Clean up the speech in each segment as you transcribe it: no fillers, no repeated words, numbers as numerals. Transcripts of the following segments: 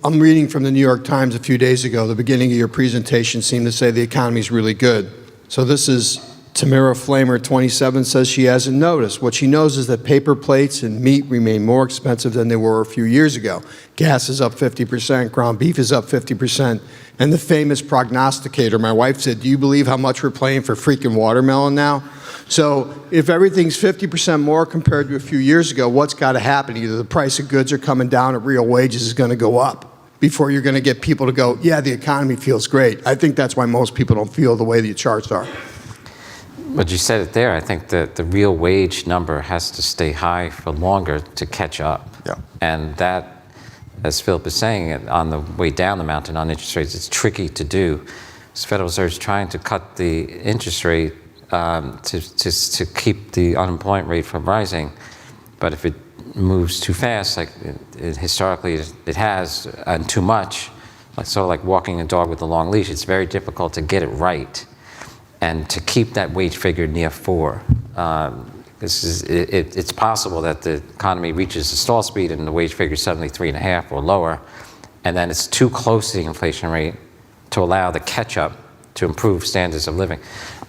I'm reading from the New York Times a few days ago. The beginning of your presentation seemed to say the economy is really good. So this is Tamara Flamer, 27, says she hasn't noticed. What she knows is that paper plates and meat remain more expensive than they were a few years ago. Gas is up 50%, ground beef is up 50%, and the famous prognosticator, my wife said, do you believe how much we're paying for freaking watermelon now? So if everything's 50% more compared to a few years ago, what's got to happen? Either the price of goods are coming down or real wages is going to go up before you're going to get people to go, yeah, the economy feels great. I think that's why most people don't feel the way the charts are. But you said it there. I think that the real wage number has to stay high for longer to catch up. Yeah. And that, as Philip is saying, on the way down the mountain on interest rates, it's tricky to do. The Federal Reserve is trying to cut the interest rate to keep the unemployment rate from rising. But if it moves too fast, like historically it has, and too much, like walking a dog with a long leash, it's very difficult to get it right. And to keep that wage figure near 4. It's possible that the economy reaches a stall speed and the wage figure is suddenly 3.5 or lower, and then it's too close to the inflation rate to allow the catch-up to improve standards of living.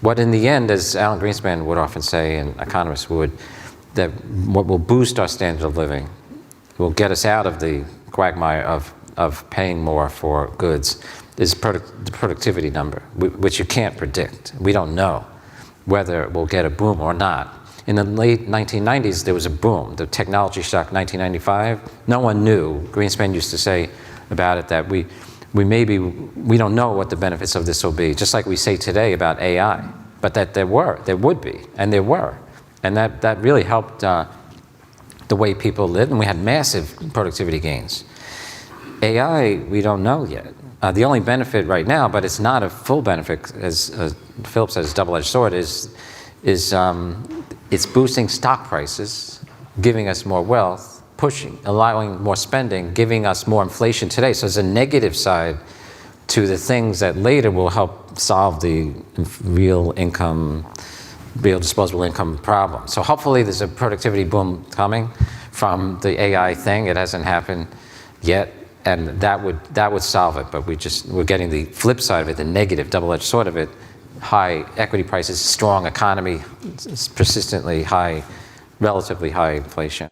What in the end, as Alan Greenspan would often say, and economists would, that what will boost our standard of living, will get us out of the quagmire of paying more for goods, is the productivity number, which you can't predict. We don't know whether we'll get a boom or not. In the late 1990s, there was a boom, the technology shock 1995. No one knew. Greenspan used to say about it that we don't know what the benefits of this will be, just like we say today about AI, but that there would be, and there were. And that really helped the way people lived, and we had massive productivity gains. AI, we don't know yet. The only benefit right now, but it's not a full benefit, as Philip says, double-edged sword, is it's boosting stock prices, giving us more wealth, allowing more spending, giving us more inflation today. So there's a negative side to the things that later will help solve the real disposable income problem. So hopefully there's a productivity boom coming from the AI thing. It hasn't happened yet. And that would solve it, but we're getting the flip side of it, the negative, double-edged sword of it, high equity prices, strong economy, persistently high, relatively high inflation.